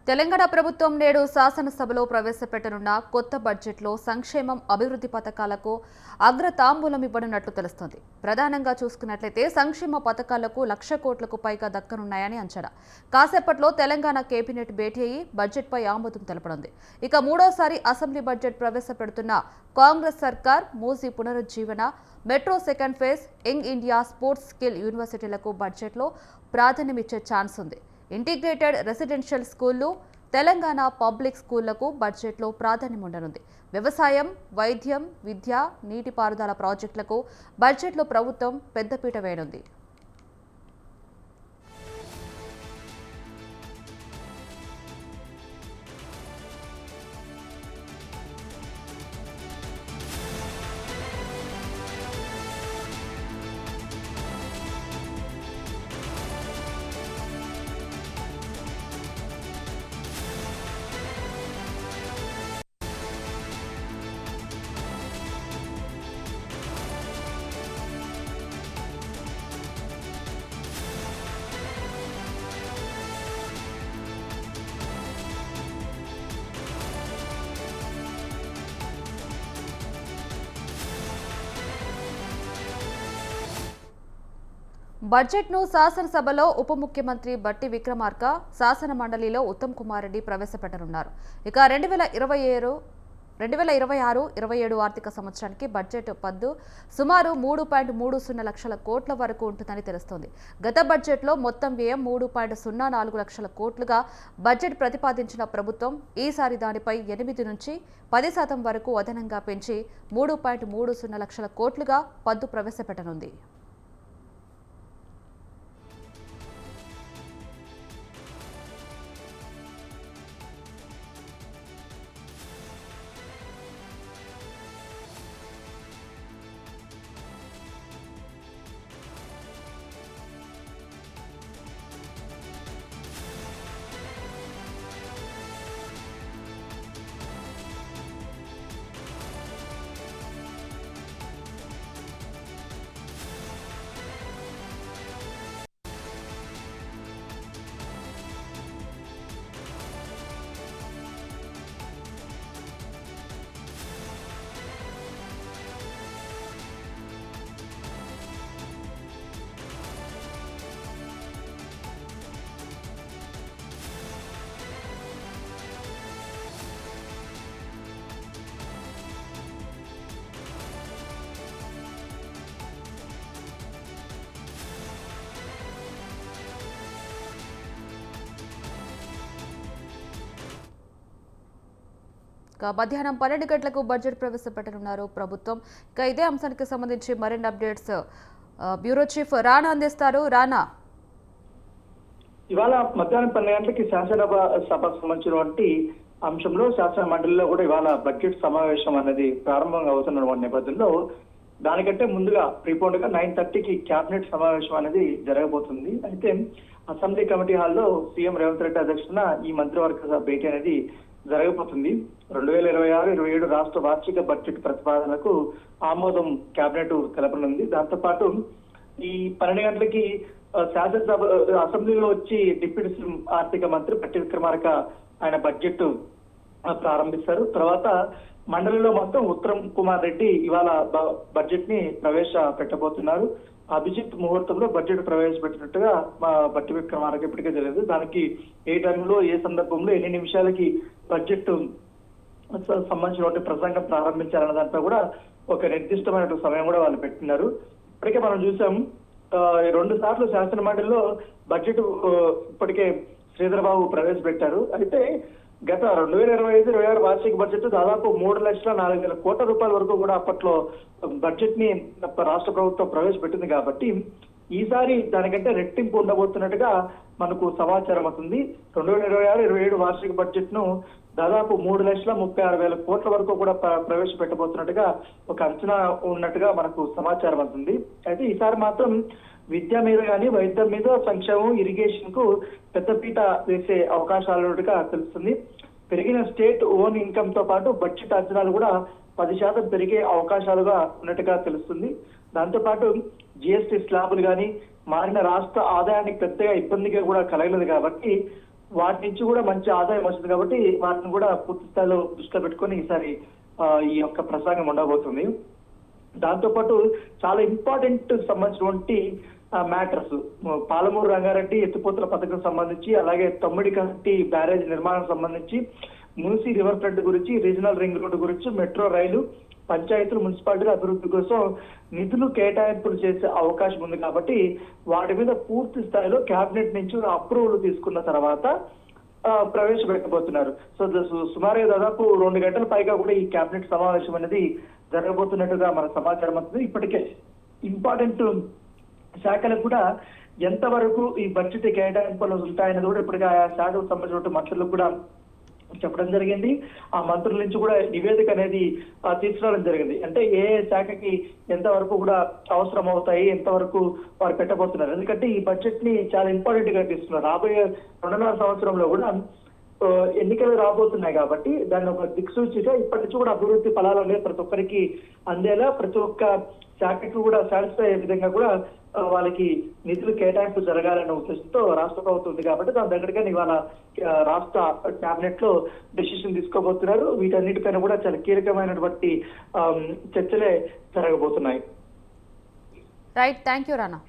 తెలంగాణ ప్రభుత్వం నేడు శాసనసభలో ప్రవేశపెట్టనున్న కొత్త బడ్జెట్లో సంక్షేమం అభివృద్ధి పథకాలకు అగ్రతాంబూలం ఇవ్వనున్నట్లు తెలుస్తోంది. ప్రధానంగా చూసుకున్నట్లయితే సంక్షేమ పథకాలకు 1,00,000 కోట్లకు పైగా దక్కనున్నాయని అంచనా. కాసేపట్లో తెలంగాణ కేబినెట్ భేటీ అయ్యి బడ్జెట్పై ఆమోదం తెలపనుంది. ఇక మూడోసారి అసెంబ్లీ బడ్జెట్ ప్రవేశపెడుతున్న కాంగ్రెస్ సర్కార్ మూసీ పునరుజ్జీవన, metro second phase, young India sports skill యూనివర్సిటీలకు బడ్జెట్లో ప్రాధాన్యమిచ్చే ఛాన్స్ ఉంది. ఇంటిగ్రేటెడ్ రెసిడెన్షియల్ స్కూళ్లు, తెలంగాణ పబ్లిక్ స్కూళ్లకు బడ్జెట్లో ప్రాధాన్యం ఉండనుంది. వ్యవసాయం, వైద్యం, విద్య, నీటిపారుదల ప్రాజెక్టులకు బడ్జెట్లో ప్రభుత్వం పెద్దపీట వేయనుంది. బడ్జెట్ను శాసనసభలో ఉప ముఖ్యమంత్రి బట్టి విక్రమార్క, శాసన మండలిలో ఉత్తమ్ కుమార్ రెడ్డి ప్రవేశపెట్టనున్నారు. ఇక 2026-27 ఆర్థిక సంవత్సరానికి బడ్జెట్ పద్దు సుమారు 3.30 లక్షల కోట్ల వరకు ఉంటుందని తెలుస్తోంది. గత బడ్జెట్లో మొత్తం వ్యయం 3.04 లక్షల కోట్లుగా బడ్జెట్ ప్రతిపాదించిన ప్రభుత్వం ఈసారి దానిపై 8 నుంచి 10% వరకు అదనంగా పెంచి 3.30 లక్షల కోట్లుగా పద్దు ప్రవేశపెట్టనుంది. మధ్యాహ్నం 12 గంటలకు బడ్జెట్ ప్రవేశపెట్టనున్నారు ప్రభుత్వం. ఇక ఇదే అంశానికి సంబంధించి మరిన్ని అప్డేట్స్ బ్యూరో చీఫ్ రాణా అందిస్తారు. రాణా, ఇవాళ మధ్యాహ్నం 12 గంటలకి శాసనసభకు సంబంధించినటువంటి అంశంలో శాసన మండలిలో కూడా ఇవాళ బడ్జెట్ సమావేశం అనేది ప్రారంభంగా అవుతున్న నేపథ్యంలో దానికంటే ముందుగా ప్రీపోన్డ్ గా 9:30కి కేబినెట్ సమావేశం అనేది జరగబోతుంది. అయితే అసెంబ్లీ కమిటీ హాల్లో సీఎం రేవంత్ రెడ్డి అధ్యక్షతన ఈ మంత్రివర్గ భేటీ అనేది జరగబోతుంది. 2026-27 రాష్ట్ర వార్షిక బడ్జెట్ ప్రతిపాదనలకు ఆమోదం కేబినెట్ తెలపనుంది. దాంతో పాటు ఈ 12 గంటలకి శాసనసభ అసెంబ్లీలో వచ్చి డిప్యూటీ ఆర్థిక మంత్రి బట్టి విక్రమార్క ఆయన బడ్జెట్ ప్రారంభిస్తారు. తర్వాత మండలిలో మొత్తం ఉత్తమ్ కుమార్ రెడ్డి ఇవాళ బడ్జెట్ ని ప్రవేశపెట్టబోతున్నారు. అభిజిత్ ముహూర్తంలో బడ్జెట్ ప్రవేశపెట్టినట్టుగా బట్టి విక్రమార్క ఇప్పటికే తెలియదు. దానికి ఏ టైంలో, ఏ సందర్భంలో, ఎన్ని నిమిషాలకి బడ్జెట్ సంబంధించిన ప్రసంగం ప్రారంభించాలన్న దాంట్లో కూడా ఒక నిర్దిష్టమైన సమయం కూడా వాళ్ళు పెట్టినారు. ఇప్పటికే మనం చూసాం 2 సార్లు శాసన మండలిలో బడ్జెట్ ఇప్పటికే శ్రీధర్ బాబు ప్రవేశపెట్టారు. అయితే గత 2025-26 వార్షిక బడ్జెట్ దాదాపు 3,04,000 కోట్ల రూపాయల వరకు కూడా అప్పట్లో బడ్జెట్ ని రాష్ట్ర ప్రభుత్వం ప్రవేశపెట్టింది. కాబట్టి ఈసారి దానికంటే రెట్టింపు ఉండబోతున్నట్టుగా మనకు సమాచారం అవుతుంది. 2026-27 వార్షిక బడ్జెట్ ను దాదాపు 3,36,000 కోట్ల వరకు కూడా ప్రవేశపెట్టబోతున్నట్టుగా ఒక అంచనా ఉన్నట్టుగా మనకు సమాచారం అవుతుంది. అయితే ఈసారి మాత్రం విద్య మీద కానీ, వైద్యం మీద, సంక్షేమం, ఇరిగేషన్ కు పెద్దపీట వేసే అవకాశాలుగా తెలుస్తుంది. పెరిగిన స్టేట్ ఓన్ ఇన్కమ్ తో పాటు బడ్జెట్ అంచనాలు కూడా 10% పెరిగే అవకాశాలుగా ఉన్నట్టుగా తెలుస్తుంది. దాంతో పాటు జిఎస్టీ స్లాబులు కానీ మారిన రాష్ట్ర ఆదాయానికి పెద్దగా ఇబ్బందిగా కూడా కలగలేదు. కాబట్టి వాటి నుంచి కూడా మంచి ఆదాయం వస్తుంది కాబట్టి వాటిని కూడా పూర్తి స్థాయిలో దృష్టిలో పెట్టుకొని ఈసారి ఈ యొక్క ప్రసంగం ఉండబోతుంది. దాంతోపాటు చాలా ఇంపార్టెంట్ సంబంధించినటువంటి మ్యాటర్స్, పాలమూరు రంగారెడ్డి ఎత్తిపోతల పథకం సంబంధించి, అలాగే తమ్మిడి కంటి బ్యారేజ్ నిర్మాణం సంబంధించి, మున్సి రివర్ ఫ్రంట్ గురించి, రీజనల్ రింగ్ రోడ్డు గురించి, మెట్రో రైలు, పంచాయతీలు, మున్సిపాలిటీల అభివృద్ధి కోసం నిధులు కేటాయింపులు చేసే అవకాశం ఉంది కాబట్టి వాటి మీద పూర్తి స్థాయిలో కేబినెట్ నుంచి అప్రూవల్ తీసుకున్న తర్వాత ప్రవేశపెట్టబోతున్నారు. సో సుమారుగా దాదాపు 2 గంటల పైగా కూడా ఈ కేబినెట్ సమావేశం అనేది జరగబోతున్నట్టుగా మన సమాచారం అవుతుంది. ఇప్పటికే ఇంపార్టెంట్ శాఖలకు కూడా ఎంతవరకు ఈ బడ్జెట్ కేటాయింపులు ఉంటాయనేది కూడా ఇప్పటికే ఆయా శాఖకు సంబంధించిన మంత్రులకు కూడా చెప్పడం జరిగింది. ఆ మంత్రుల నుంచి కూడా నివేదిక అనేది తీసుకురావడం జరిగింది. అంటే ఏ శాఖకి ఎంతవరకు కూడా అవసరం అవుతాయి, ఎంతవరకు వారు పెట్టబోతున్నారు. ఎందుకంటే ఈ బడ్జెట్ ని చాలా ఇంపార్టెంట్ గా తీసుకున్నారు. రాబోయే 2.5 సంవత్సరంలో కూడా ఎన్నికలు రాబోతున్నాయి కాబట్టి దాన్ని ఒక దిక్సూచిగా ఇప్పటి నుంచి కూడా అభివృద్ధి ఫలాలు అనేది ప్రతి ఒక్కరికి అందేలా, ప్రతి ఒక్క శాఖకి కూడా సాటిస్ఫై అయ్యే విధంగా కూడా వాళ్ళకి నిధులు కేటాయింపు జరగాలనే ఉద్దేశంతో రాష్ట్ర ప్రభుత్వం ఉంది కాబట్టి దాని దగ్గరగా ఇవాళ రాష్ట్ర కేబినెట్ లో డెసిషన్ తీసుకోబోతున్నారు. వీటన్నిటిపైన కూడా చాలా కీలకమైనటువంటి చర్చలే జరగబోతున్నాయి. Right, thank you Rana.